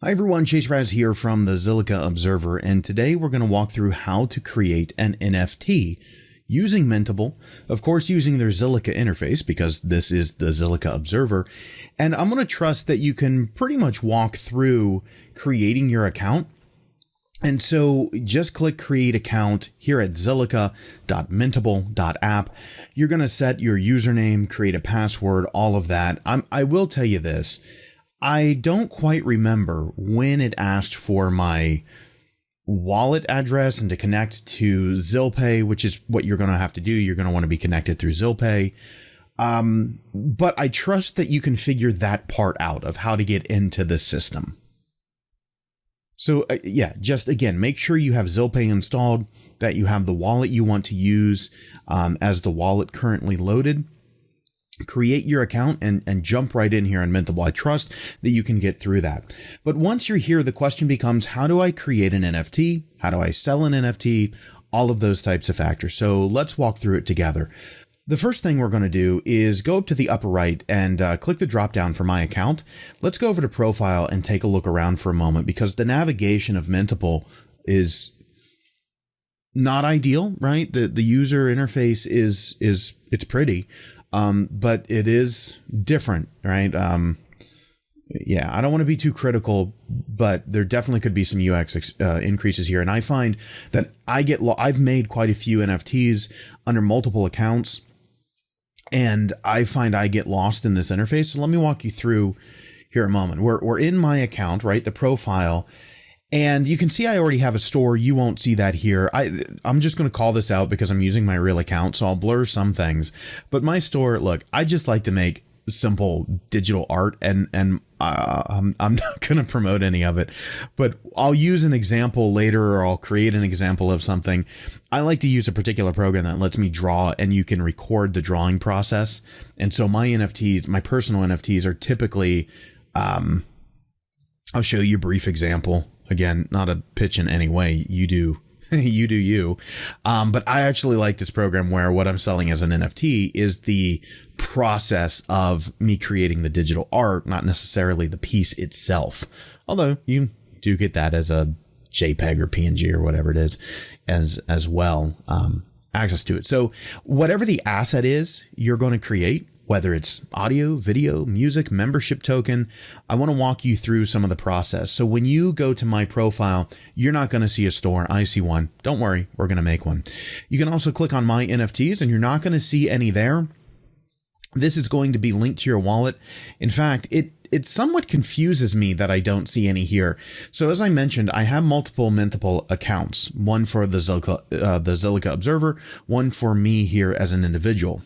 Hi everyone, Chase Raz here from the Zilliqa Observer, and today we're going to walk through how to create an NFT using Mintable, of course using their Zilliqa interface because this is the Zilliqa Observer, and I'm going to trust that you can pretty much walk through creating your account. And so just click create account here at zilliqa.mintable.app. You're going to set your username, create a password, all of that. I will tell you this. I don't quite remember when it asked for my wallet address and to connect to ZilPay, which is what you're going to have to do. You're going to want to be connected through ZilPay. But I trust that you can figure that part out of how to get into the system. So yeah, just again, make sure you have ZilPay installed, that you have the wallet you want to use as the wallet currently loaded. Create your account and jump right in here on Mintable. I trust that you can get through that. But once you're here, the question becomes, how do I create an NFT? How do I sell an NFT? All of those types of factors. So let's walk through it together. The first thing we're going to do is go up to the upper right and click the drop down for my account. Let's go over to profile and take a look around for a moment, because the navigation of Mintable is not ideal, right? The user interface it's pretty. But it is different, right? Yeah, I don't want to be too critical, but there definitely could be some UX increases here. And I find that I've made quite a few NFTs under multiple accounts, and I find I get lost in this interface. So let me walk you through here a moment. We're in my account, right? The profile. And you can see I already have a store. You won't see that here. I'm just going to call this out because I'm using my real account, so I'll blur some things. But my store, look, I just like to make simple digital art, and I'm not going to promote any of it. But I'll use an example later, or I'll create an example of something. I like to use a particular program that lets me draw, and you can record the drawing process. And so my NFTs, my personal NFTs, are typically, I'll show you a brief example. Again, not a pitch in any way. You do you. But I actually like this program where what I'm selling as an NFT is the process of me creating the digital art, not necessarily the piece itself. Although you do get that as a JPEG or PNG or whatever it is as well, access to it. So whatever the asset is you're going to create, whether it's audio, video, music, membership token, I want to walk you through some of the process. So when you go to my profile, you're not going to see a store. I see one. Don't worry, we're going to make one. You can also click on my NFTs, and you're not going to see any there. This is going to be linked to your wallet. In fact, it somewhat confuses me that I don't see any here. So as I mentioned, I have multiple Mintable accounts, one for the Zilliqa Observer, one for me here as an individual.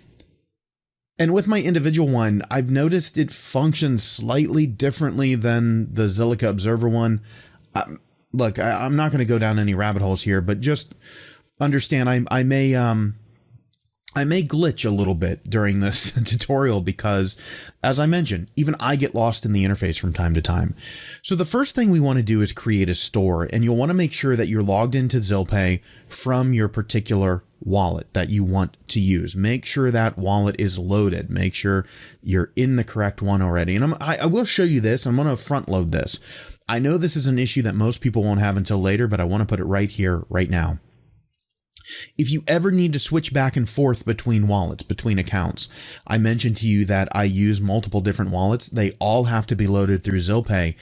And with my individual one, I've noticed it functions slightly differently than the Zilliqa Observer one. Look, I'm not going to go down any rabbit holes here, but just understand I may glitch a little bit during this tutorial because, as I mentioned, even I get lost in the interface from time to time. So the first thing we want to do is create a store, and you'll want to make sure that you're logged into ZilPay from your particular wallet that you want to use. Make sure that wallet is loaded. Make sure you're in the correct one already. And I will show you this. I'm going to front load this. I know this is an issue that most people won't have until later, but I want to put it right here, right now. If you ever need to switch back and forth between wallets, between accounts, I mentioned to you that I use multiple different wallets. They all have to be loaded through ZilPay.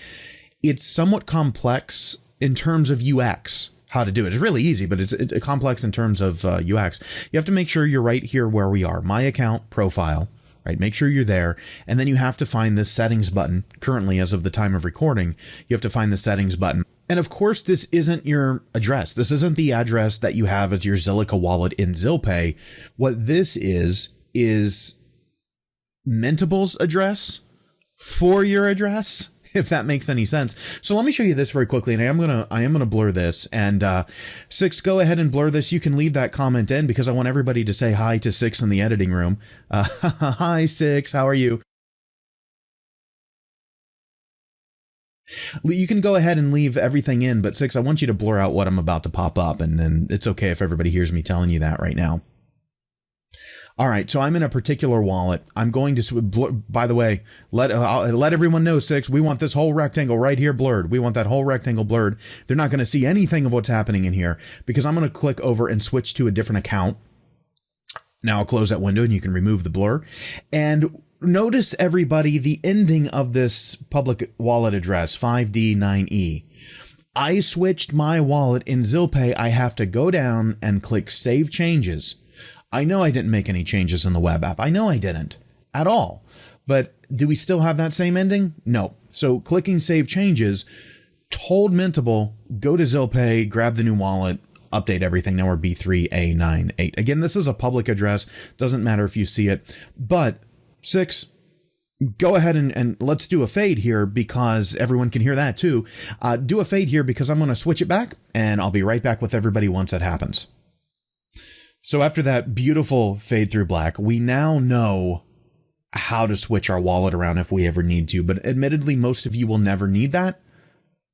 It's somewhat complex in terms of UX, how to do it. It's really easy, but it's complex in terms of UX. You have to make sure you're right here where we are, my account profile, right? Make sure you're there. And then you have to find this settings button. Currently, as of the time of recording, you have to find the settings button. And of course, this isn't your address. This isn't the address that you have as your Zilliqa wallet in ZilPay. What this is Mintable's address for your address, if that makes any sense. So let me show you this very quickly, and I am gonna blur this. And Six, go ahead and blur this. You can leave that comment in because I want everybody to say hi to Six in the editing room. Hi, Six. How are you? You can go ahead and leave everything in, but Six, I want you to blur out what I'm about to pop up, and it's okay if everybody hears me telling you that right now. All right, so I'm in a particular wallet. I'm going to, by the way, let everyone know, Six, we want this whole rectangle right here blurred. We want that whole rectangle blurred. They're not going to see anything of what's happening in here because I'm going to click over and switch to a different account. Now I'll close that window and you can remove the blur. And notice, everybody, the ending of this public wallet address, 5D9E. I switched my wallet in ZilPay. I have to go down and click Save Changes. I know I didn't make any changes in the web app. I know I didn't at all. But do we still have that same ending? No. So clicking Save Changes told Mintable, go to ZilPay, grab the new wallet, update everything. Now we're B3A98. Again, this is a public address. Doesn't matter if you see it. But Six, go ahead and let's do a fade here because everyone can hear that too. Do a fade here because I'm going to switch it back and I'll be right back with everybody once that happens. So after that beautiful fade through black, we now know how to switch our wallet around if we ever need to. But admittedly, most of you will never need that.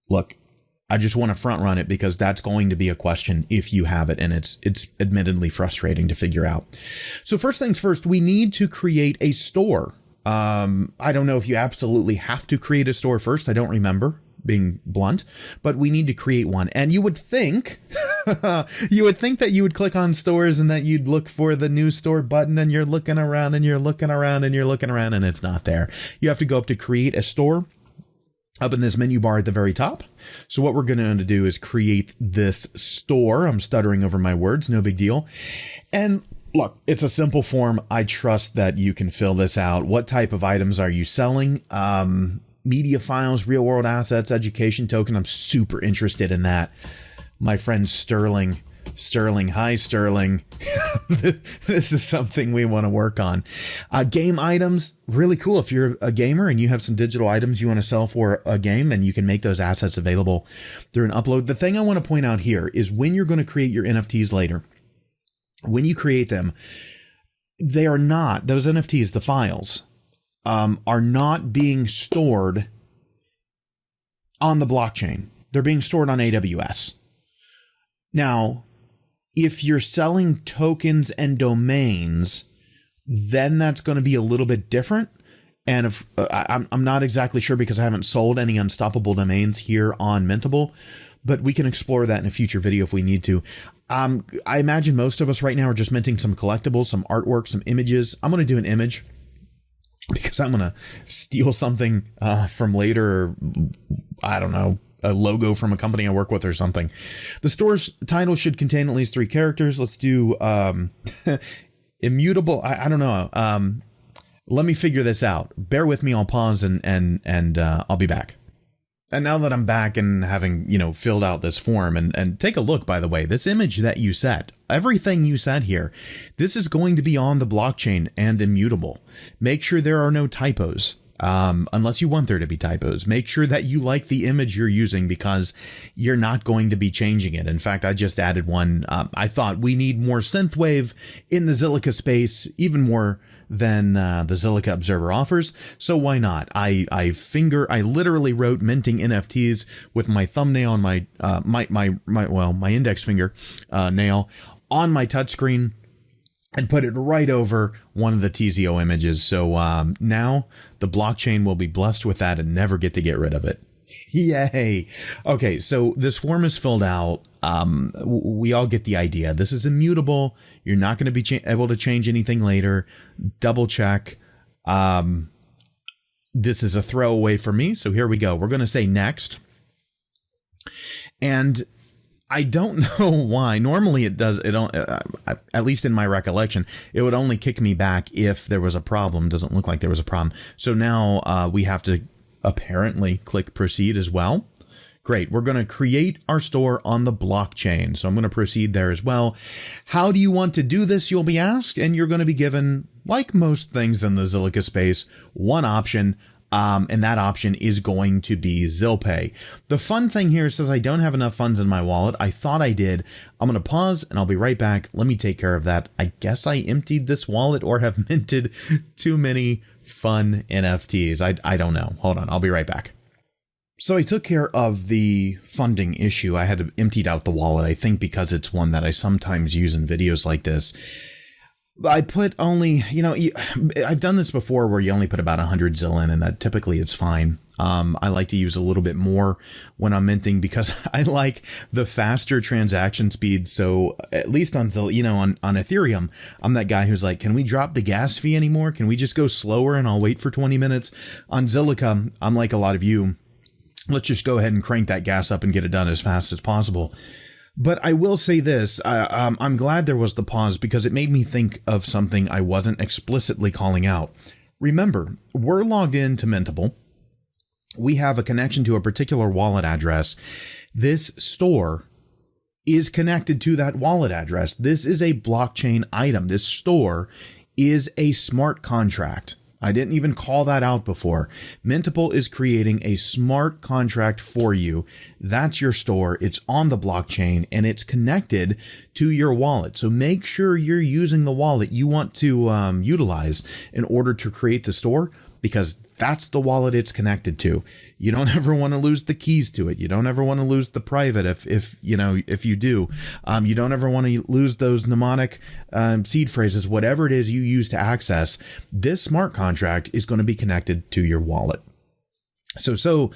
Look, I just want to front run it because that's going to be a question if you have it. And it's admittedly frustrating to figure out. So first things first, we need to create a store. I don't know if you absolutely have to create a store first. I don't remember, being blunt, but we need to create one. And you would think that you would click on stores and that you'd look for the new store button and you're looking around and you're looking around and you're looking around and it's not there. You have to go up to create a store up in this menu bar at the very top. So what we're going to do is create this store. I'm stuttering over my words. No big deal. And look, it's a simple form. I trust that you can fill this out. What type of items are you selling? Media files, real world assets, education token. I'm super interested in that. My friend Sterling, hi Sterling. This is something we want to work on. Game items, really cool. If you're a gamer and you have some digital items you want to sell for a game, and you can make those assets available through an upload. The thing I want to point out here is when you're going to create your NFTs later, when you create them, they are not, those NFTs, the files, are not being stored on the blockchain. They're being stored on AWS. Now, if you're selling tokens and domains, then that's going to be a little bit different. And if I'm not exactly sure because I haven't sold any unstoppable domains here on Mintable, but we can explore that in a future video if we need to. I imagine most of us right now are just minting some collectibles, some artwork, some images. I'm going to do an image because I'm going to steal something from later. I don't know, a logo from a company I work with or something. The store's title should contain at least 3 characters. Let's do immutable. I don't know. Let me figure this out. Bear with me. I'll pause and I'll be back. And now that I'm back and having, filled out this form and take a look, by the way, this image that you set, everything you set here, this is going to be on the blockchain and immutable. Make sure there are no typos. Unless you want there to be typos. Make sure that you like the image you're using because you're not going to be changing it. In fact, I just added one. I thought we need more synthwave in the Zilliqa space, even more than the Zilliqa Observer offers. So why not? I literally wrote minting NFTs with my thumbnail on my my index finger nail on my touchscreen and put it right over one of the TZO images. So now the blockchain will be blessed with that and never get to get rid of it. Yay. Okay, so this form is filled out. We all get the idea. This is immutable. You're not going to be able to change anything later. Double check. This is a throwaway for me. So here we go. We're going to say next. And I don't know why. Normally it does. At least in my recollection, it would only kick me back if there was a problem. Doesn't look like there was a problem. So now we have to apparently click proceed as well. Great. We're going to create our store on the blockchain. So I'm going to proceed there as well. How do you want to do this? You'll be asked, and you're going to be given, like most things in the Zilliqa space, one option. And that option is going to be ZilPay. The fun thing here says I don't have enough funds in my wallet. I thought I did. I'm going to pause and I'll be right back. Let me take care of that. I guess I emptied this wallet or have minted too many fun NFTs. I don't know. Hold on. I'll be right back. So I took care of the funding issue. I had emptied out the wallet, I think because it's one that I sometimes use in videos like this. I put only, I've done this before where you only put about 100 Zil in, and that typically it's fine. I like to use a little bit more when I'm minting because I like the faster transaction speed. So at least on Zil, on Ethereum, I'm that guy who's like, can we drop the gas fee anymore? Can we just go slower and I'll wait for 20 minutes? On Zilliqa, I'm like a lot of you. Let's just go ahead and crank that gas up and get it done as fast as possible. But I will say this, I'm glad there was the pause because it made me think of something I wasn't explicitly calling out. Remember, we're logged into Mintable. We have a connection to a particular wallet address. This store is connected to that wallet address. This is a blockchain item. This store is a smart contract. I didn't even call that out before. Mintable is creating a smart contract for you. That's your store. It's on the blockchain and it's connected to your wallet. So make sure you're using the wallet you want to utilize in order to create the store, because that's the wallet it's connected to. You don't ever want to lose the keys to it. You don't ever want to lose the private if you do. You don't ever want to lose those mnemonic seed phrases, whatever it is you use to access. This smart contract is going to be connected to your wallet. So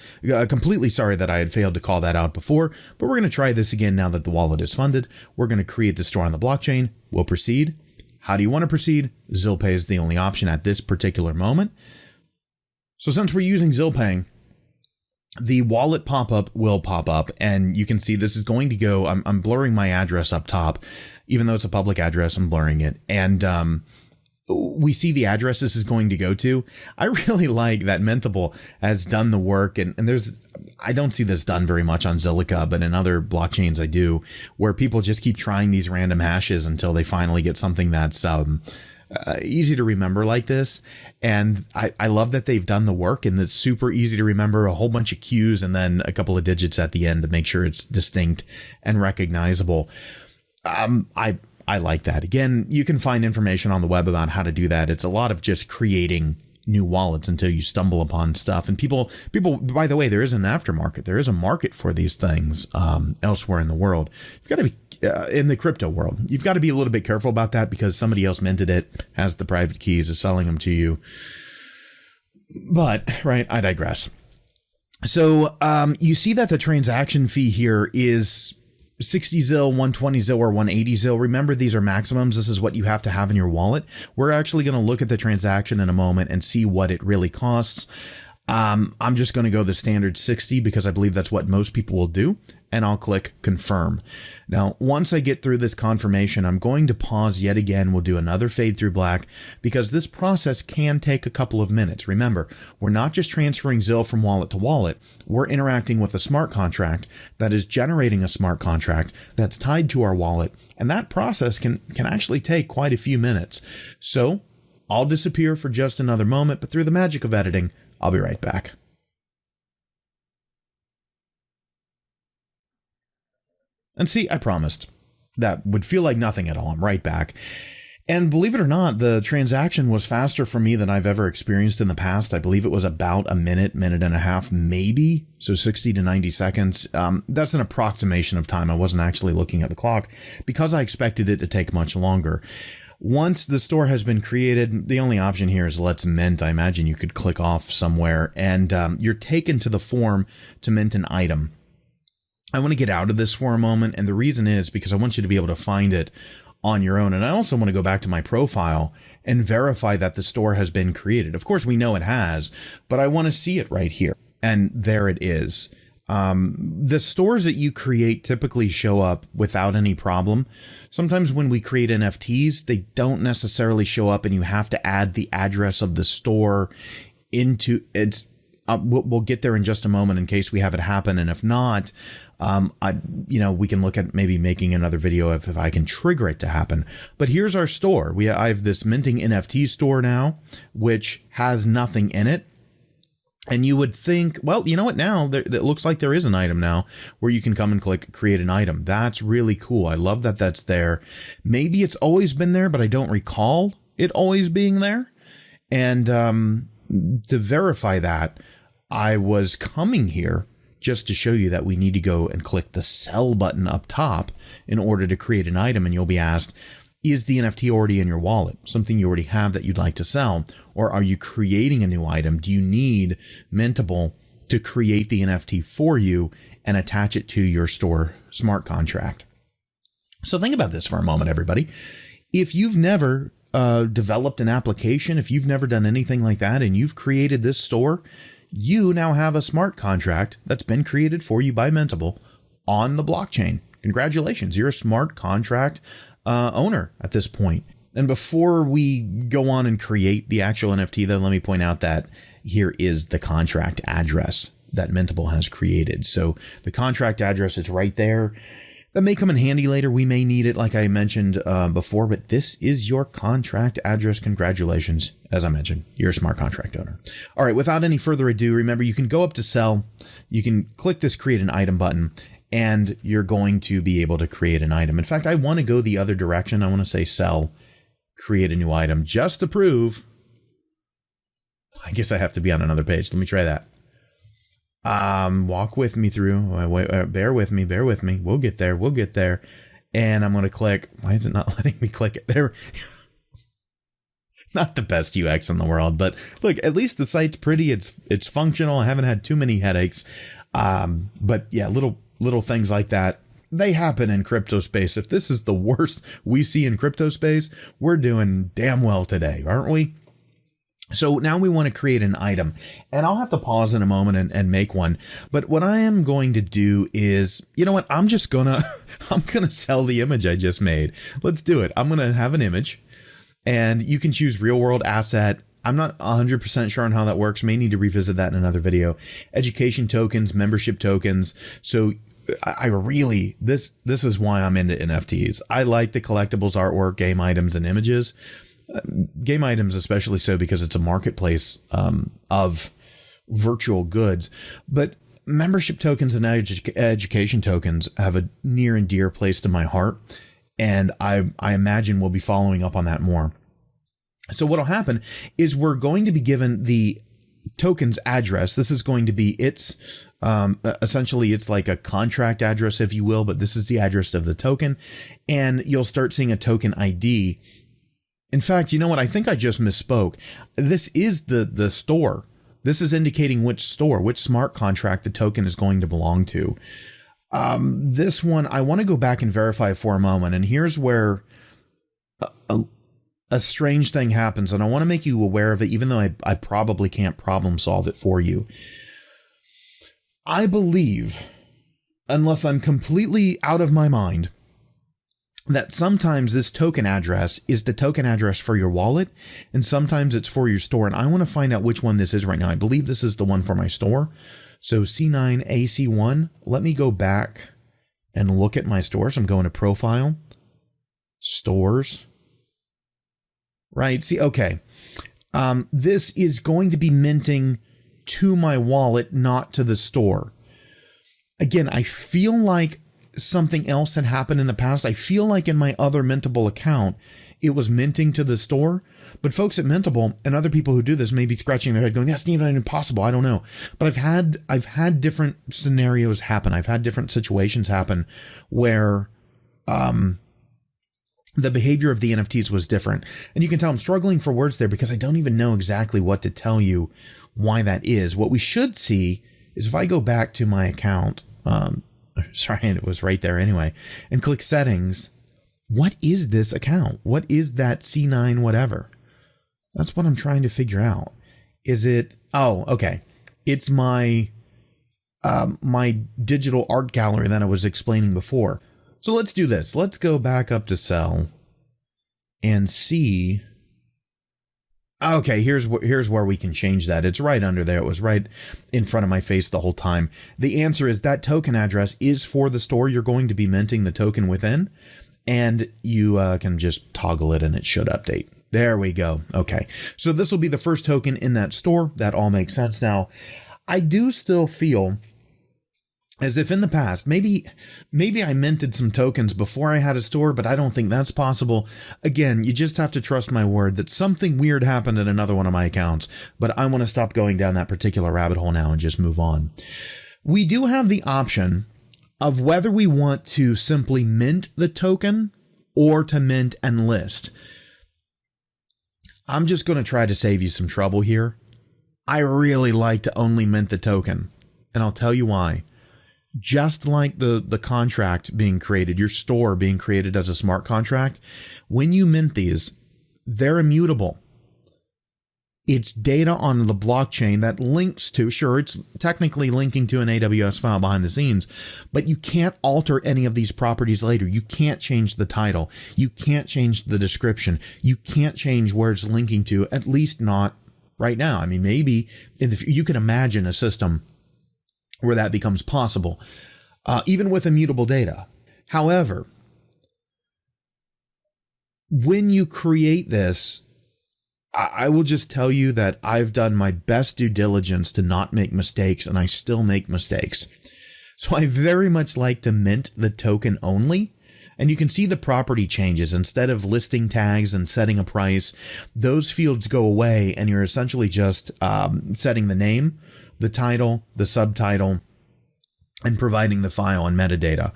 completely sorry that I had failed to call that out before, but we're going to try this again now that the wallet is funded. We're going to create the store on the blockchain. We'll proceed. How do you want to proceed? ZilPay is the only option at this particular moment. So since we're using ZilPay, the wallet pop-up will pop up, and you can see this is going to go, I'm blurring my address up top, even though it's a public address, I'm blurring it. And we see the address this is going to go to. I really like that Mintable has done the work, and I don't see this done very much on Zilliqa, but in other blockchains I do, where people just keep trying these random hashes until they finally get something that's easy to remember like this. And I love that they've done the work, and it's super easy to remember, a whole bunch of Q's and then a couple of digits at the end to make sure it's distinct and recognizable. I like that. Again, you can find information on the web about how to do that. It's a lot of just creating new wallets until you stumble upon stuff. And people, by the way, there is an aftermarket. There is a market for these things elsewhere in the world. You've got to be in the crypto world. You've got to be a little bit careful about that because somebody else minted it, has the private keys, is selling them to you. But, right, I digress. So you see that the transaction fee here is 60 Zil, 120 Zil, or 180 Zil. Remember, these are maximums. This is what you have to have in your wallet. We're actually going to look at the transaction in a moment and see what it really costs. I'm just going to go the standard 60 because I believe that's what most people will do, and I'll click confirm. Now, once I get through this confirmation, I'm going to pause yet again. We'll do another fade through black because this process can take a couple of minutes. Remember, we're not just transferring Zil from wallet to wallet. We're interacting with a smart contract that is generating a smart contract that's tied to our wallet, and that process can actually take quite a few minutes. So I'll disappear for just another moment, but through the magic of editing, I'll be right back. And see, I promised. That would feel like nothing at all. I'm right back. And believe it or not, the transaction was faster for me than I've ever experienced in the past. I believe it was about a minute and a half, maybe. So 60 to 90 seconds. That's an approximation of time. I wasn't actually looking at the clock because I expected it to take much longer. Once the store has been created, the only option here is let's mint. I imagine you could click off somewhere and you're taken to the form to mint an item. I want to get out of this for a moment, and the reason is because I want you to be able to find it on your own. And I also want to go back to my profile and verify that the store has been created. Of course, we know it has, but I want to see it right here. And there it is. The stores that you create typically show up without any problem. Sometimes when we create NFTs, they don't necessarily show up and you have to add the address of the store into it's. We'll get there in just a moment in case we have it happen. And if not, we can look at maybe making another video if I can trigger it to happen. But here's our store. I have this minting NFT store now, which has nothing in it. And you would think, well, you know what, now it looks like there is an item now where you can come and click create an item. That's really cool. I love that that's there. Maybe it's always been there, but I don't recall it always being there. And to verify that, I was coming here just to show you that we need to go and click the sell button up top in order to create an item. And you'll be asked, Is the NFT already in your wallet, something you already have that you'd like to sell? Or are you creating a new item? Do you need Mintable to create the NFT for you and attach it to your store smart contract? So think about this for a moment, everybody. If you've never developed an application, if you've never done anything like that, and you've created this store, you now have a smart contract that's been created for you by Mintable on the blockchain. Congratulations, you're a smart contract owner at this point. And before we go on and create the actual NFT, though, let me point out that here is the contract address that Mintable has created. So the contract address is right there. That may come in handy later. We may need it, like I mentioned before, but this is your contract address. Congratulations. As I mentioned, you're a smart contract owner. All right, without any further ado, remember, you can go up to sell. You can click this create an item button, and you're going to be able to create an item. In fact, I want to go the other direction. I want to say sell, create a new item, just to prove. I guess I have to be on another page. Let me try that. Walk with me through. Bear with me. We'll get there. And I'm going to click. Why is it not letting me click it there? Not the best UX in the world, but look, at least the site's pretty. It's functional. I haven't had too many headaches. But yeah, little things like that, they happen in crypto space. If this is the worst we see in crypto space, we're doing damn well today, aren't we? So now we want to create an item, and I'll have to pause in a moment and make one. But what I am going to do is, you know what? I'm gonna sell the image I just made. Let's do it. I'm going to have an image, and you can choose real world asset. I'm not 100% sure on how that works. May need to revisit that in another video. Education tokens, membership tokens. So I really, this is why I'm into NFTs. I like the collectibles, artwork, game items, and images. Game items especially so, because it's a marketplace of virtual goods. But membership tokens and education tokens have a near and dear place to my heart, and I imagine we'll be following up on that more. So what'll happen is we're going to be given the token's address. This is going to be its essentially, it's like a contract address, if you will, but this is the address of the token, and you'll start seeing a token ID. In fact, you know what? I think I just misspoke. This is the store. This is indicating which store, which smart contract the token is going to belong to. This one, I want to go back and verify for a moment. And here's where a strange thing happens. And I want to make you aware of it, even though I probably can't problem solve it for you. I believe, unless I'm completely out of my mind, that sometimes this token address is the token address for your wallet, and sometimes it's for your store. And I want to find out which one this is right now. I believe this is the one for my store. So C9AC1, let me go back and look at my store. So I'm going to profile, stores, right? See, okay. This is going to be minting to my wallet, not to the store. Again, I feel like something else had happened in the past. I feel like in my other Mintable account, it was minting to the store. But folks at Mintable and other people who do this may be scratching their head going, that's even impossible. I don't know. But I've had different scenarios happen. I've had different situations happen where the behavior of the NFTs was different. And you can tell I'm struggling for words there because I don't even know exactly what to tell you why that is. What we should see is if I go back to my account, sorry, it was right there anyway, and click settings. What is this account? What is that C9 whatever? That's what I'm trying to figure out. Is it, oh, okay. It's my my digital art gallery that I was explaining before. So let's do this. Let's go back up to sell and see. Okay, here's where we can change that. It's right under there. It was right in front of my face the whole time. The answer is that token address is for the store you're going to be minting the token within, and you can just toggle it and it should update. There we go. Okay, so this will be the first token in that store. That all makes sense now. I do still feel as if in the past, maybe I minted some tokens before I had a store, but I don't think that's possible. Again, you just have to trust my word that something weird happened in another one of my accounts, but I want to stop going down that particular rabbit hole now and just move on. We do have the option of whether we want to simply mint the token or to mint and list. I'm just going to try to save you some trouble here. I really like to only mint the token, and I'll tell you why. Just like the contract being created, your store being created as a smart contract, when you mint these, they're immutable. It's data on the blockchain that links to, sure, it's technically linking to an AWS file behind the scenes, but you can't alter any of these properties later. You can't change the title. You can't change the description. You can't change where it's linking to, at least not right now. I mean, maybe you can imagine a system where that becomes possible, even with immutable data. However, when you create this, I will just tell you that I've done my best due diligence to not make mistakes, and I still make mistakes. So I very much like to mint the token only. And you can see the property changes. Instead of listing tags and setting a price, those fields go away, and you're essentially just setting the name, the title, the subtitle, and providing the file and metadata.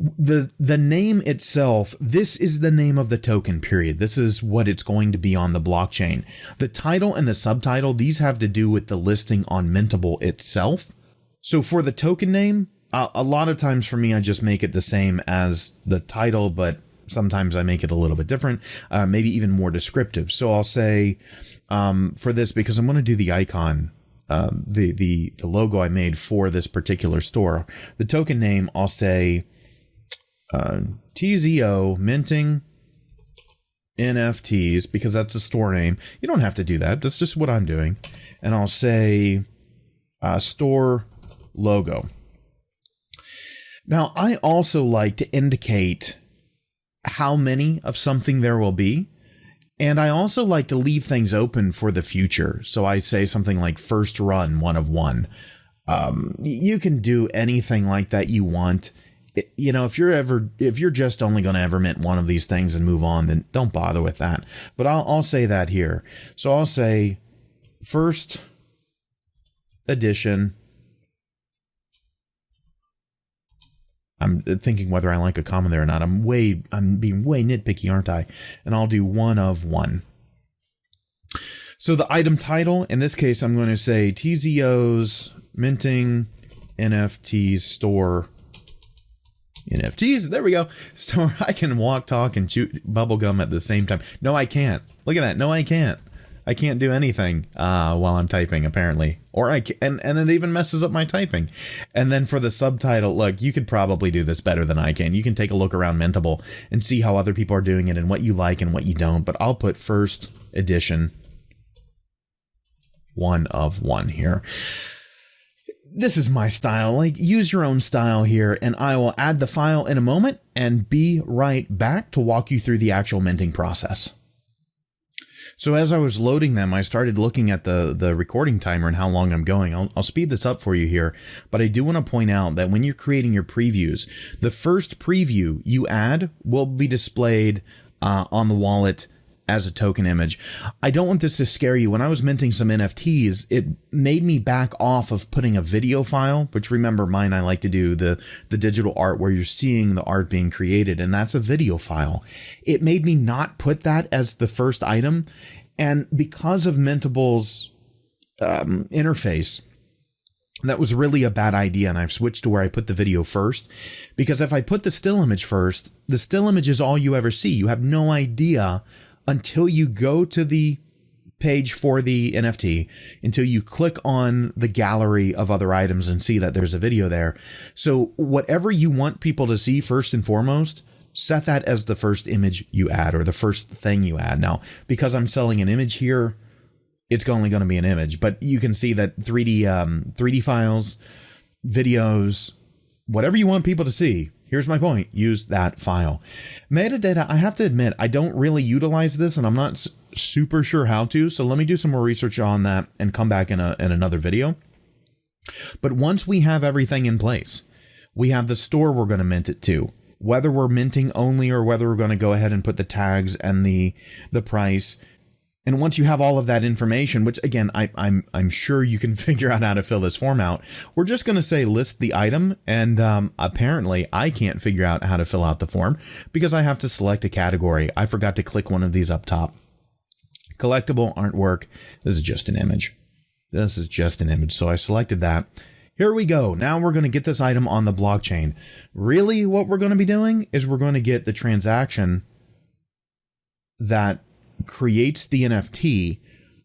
The name itself, this is the name of the token, period. This is what it's going to be on the blockchain. The title and the subtitle, these have to do with the listing on Mintable itself. So for the token name, a lot of times for me, I just make it the same as the title, but sometimes I make it a little bit different, maybe even more descriptive. So I'll say for this, because I'm going to do the icon, the logo I made for this particular store, the token name, I'll say TZO minting NFTs, because that's a store name. You don't have to do that. That's just what I'm doing. And I'll say store logo. Now, I also like to indicate how many of something there will be. And I also like to leave things open for the future. So I say something like first run, 1 of 1. You can do anything like that you want. You know, if you're just only going to ever mint one of these things and move on, then don't bother with that. But I'll say that here. So I'll say first edition. I'm thinking whether I like a comma there or not. I'm being way nitpicky, aren't I? And I'll do 1 of 1. So the item title, in this case, I'm going to say TZO's minting NFTs store. NFTs, there we go. So I can walk, talk, and chew bubblegum at the same time. No, I can't. Look at that. No, I can't. I can't do anything while I'm typing, apparently. Or I can, and it even messes up my typing. And then for the subtitle, look, you could probably do this better than I can. You can take a look around Mintable and see how other people are doing it and what you like and what you don't. But I'll put first edition 1 of 1 here. This is my style. Like, use your own style here, and I will add the file in a moment and be right back to walk you through the actual minting process. So as I was loading them, I started looking at the recording timer and how long I'm going. I'll speed this up for you here, but I do want to point out that when you're creating your previews, the first preview you add will be displayed on the wallet as a token image. I don't want this to scare you. When I was minting some NFTs, it made me back off of putting a video file, which, remember mine, I like to do the digital art where you're seeing the art being created, and that's a video file. It made me not put that as the first item. And because of Mintable's interface, that was really a bad idea, and I've switched to where I put the video first, because if I put the still image first, the still image is all you ever see. You have no idea until you go to the page for the NFT, until you click on the gallery of other items and see that there's a video there. So whatever you want people to see first and foremost, set that as the first image you add, or the first thing you add. Now, because I'm selling an image here, it's only going to be an image, but you can see that 3D files, videos, whatever you want people to see. Here's my point. Use that file. Metadata, I have to admit, I don't really utilize this, and I'm not super sure how to. So let me do some more research on that and come back in another video. But once we have everything in place, we have the store we're going to mint it to. Whether we're minting only or whether we're going to go ahead and put the tags and the price And once you have all of that information, which again, I'm sure you can figure out how to fill this form out, we're just going to say list the item. And apparently I can't figure out how to fill out the form because I have to select a category. I forgot to click one of these up top. Collectible artwork. This is just an image. So I selected that. Here we go. Now we're going to get this item on the blockchain. Really, what we're going to be doing is we're going to get the transaction that creates the NFT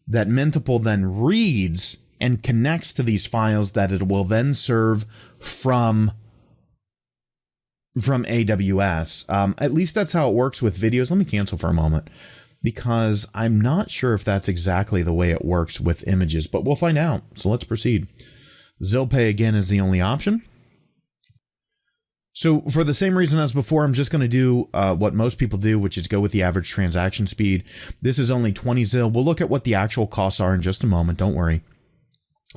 that Mintable then reads and connects to these files that it will then serve from AWS. At least that's how it works with videos. Let me cancel for a moment because I'm not sure if that's exactly the way it works with images, but we'll find out. So let's proceed. ZilPay again is the only option. So for the same reason as before, I'm just going to do what most people do, which is go with the average transaction speed. This is only 20 ZIL. We'll look at what the actual costs are in just a moment. Don't worry.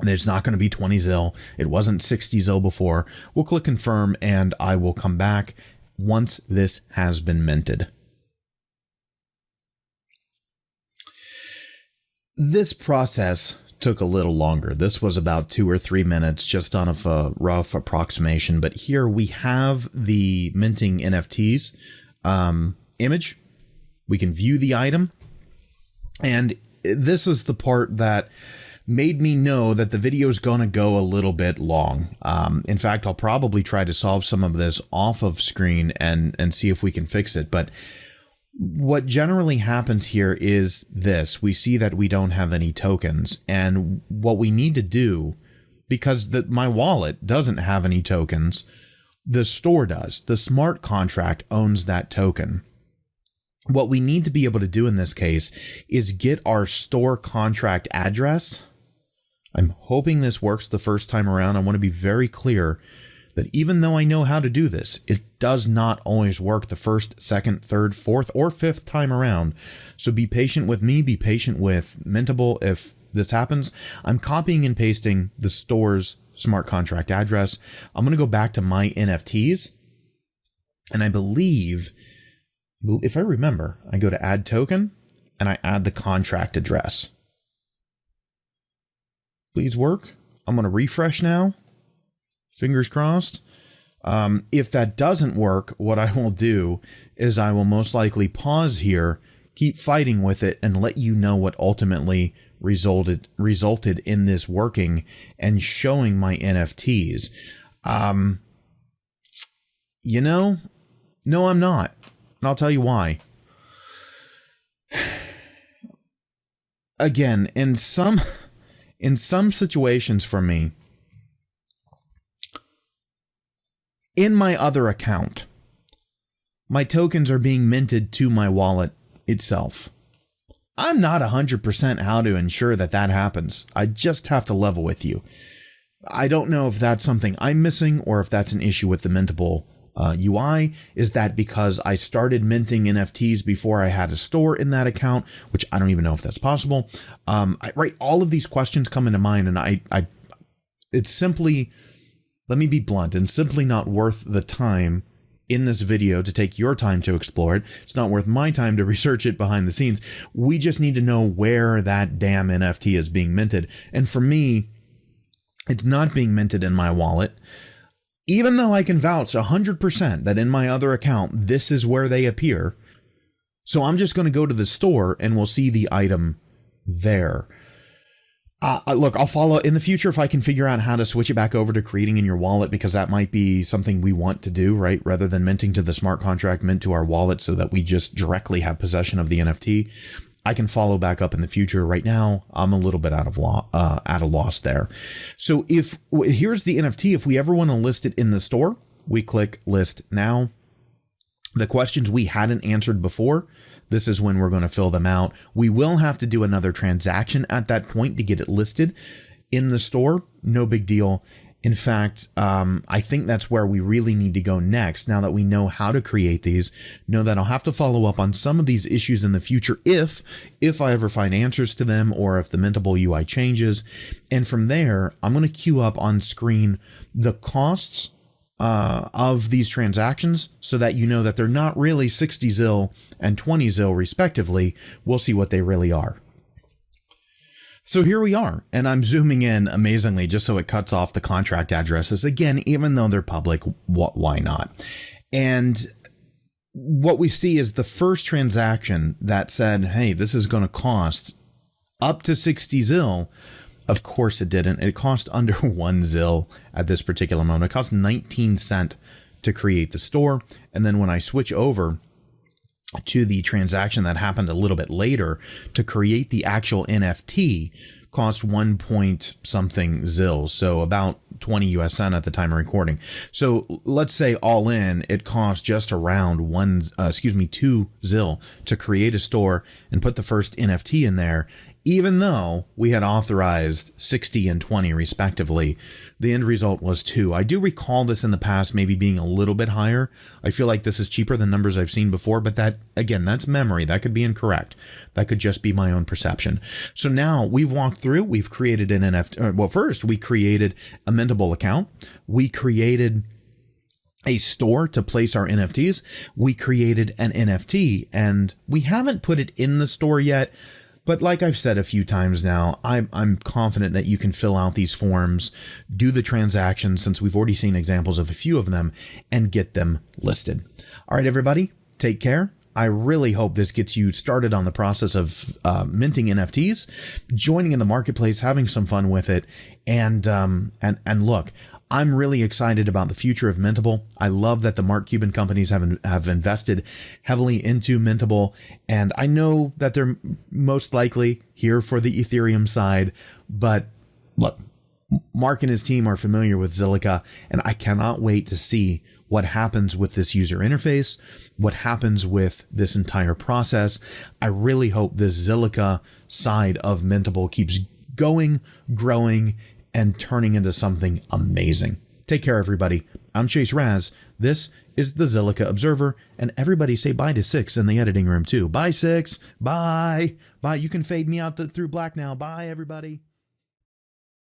It's not going to be 20 ZIL. It wasn't 60 ZIL before. We'll click confirm and I will come back once this has been minted. This process took a little longer. This was about 2 or 3 minutes, just on a rough approximation. But here we have the minting NFTs image. We can view the item. And this is the part that made me know that the video is going to go a little bit long. In fact, I'll probably try to solve some of this off of screen and see if we can fix it. But what generally happens here is this. We see that we don't have any tokens. And what we need to do, because my wallet doesn't have any tokens, the store does. The smart contract owns that token. What we need to be able to do in this case is get our store contract address. I'm hoping this works the first time around. I want to be very clear that even though I know how to do this, it does not always work the first, second, third, fourth, or fifth time around. So be patient with me, be patient with Mintable if this happens. I'm copying and pasting the store's smart contract address. I'm going to go back to my NFTs. And I believe, if I remember, I go to add token and I add the contract address. Please work. I'm going to refresh now. Fingers crossed. If that doesn't work, what I will do is I will most likely pause here, keep fighting with it, and let you know what ultimately resulted in this working and showing my NFTs. No, I'm not. And I'll tell you why. Again, in some situations for me, in my other account, my tokens are being minted to my wallet itself. I'm not 100% how to ensure that happens. I just have to level with you. I don't know if that's something I'm missing or if that's an issue with the Mintable UI. Is that because I started minting NFTs before I had a store in that account, which I don't even know if that's possible. Right, all of these questions come into mind, and it's simply, let me be blunt, and simply not worth the time in this video to take your time to explore it. It's not worth my time to research it behind the scenes. We just need to know where that damn NFT is being minted. And for me, it's not being minted in my wallet. Even though I can vouch 100% that in my other account, this is where they appear. So I'm just going to go to the store and we'll see the item there. Look, I'll follow in the future if I can figure out how to switch it back over to creating in your wallet, because that might be something we want to do, right? Rather than minting to the smart contract, mint to our wallet so that we just directly have possession of the NFT. I can follow back up in the future. Right now, I'm a little bit at a loss there. So here's the NFT. If we ever want to list it in the store, we click list now. The questions we hadn't answered before, this is when we're going to fill them out. We will have to do another transaction at that point to get it listed in the store. No big deal. In fact, I think that's where we really need to go next. Now that we know how to create these, know that I'll have to follow up on some of these issues in the future if I ever find answers to them, or if the Mintable UI changes. And from there, I'm going to queue up on screen the costs of these transactions so that you know that they're not really 60 ZIL and 20 ZIL respectively. We'll see what they really are. So here we are, and I'm zooming in amazingly just so it cuts off the contract addresses. Again, even though they're public, why not? And what we see is the first transaction that said, hey, this is going to cost up to 60 ZIL. Of course it didn't. It cost under 1 ZIL at this particular moment. It cost 19 cents to create the store. And then when I switch over to the transaction that happened a little bit later to create the actual NFT, cost 1 point something ZIL, so about 20 US cent at the time of recording. So let's say all in, it cost just around 2 ZIL to create a store and put the first NFT in there. Even though we had authorized 60 and 20 respectively, the end result was 2. I do recall this in the past maybe being a little bit higher. I feel like this is cheaper than numbers I've seen before, but that, again, that's memory. That could be incorrect. That could just be my own perception. So now we've walked through, we've created an NFT. Well, first we created a Mintable account. We created a store to place our NFTs. We created an NFT, and we haven't put it in the store yet. But like I've said a few times now, I'm confident that you can fill out these forms, do the transactions, since we've already seen examples of a few of them, and get them listed. All right, everybody, take care. I really hope this gets you started on the process of minting NFTs, joining in the marketplace, having some fun with it, and look, I'm really excited about the future of Mintable. I love that the Mark Cuban companies have invested heavily into Mintable, and I know that they're most likely here for the Ethereum side, but look, Mark and his team are familiar with Zilliqa, and I cannot wait to see what happens with this user interface, what happens with this entire process. I really hope this Zilliqa side of Mintable keeps going, growing, and turning into something amazing. Take care, everybody. I'm Chase Raz. This is the Zilliqa Observer, and everybody say bye to Six in the editing room too. Bye, Six. Bye. Bye. You can fade me out through black now. Bye, everybody.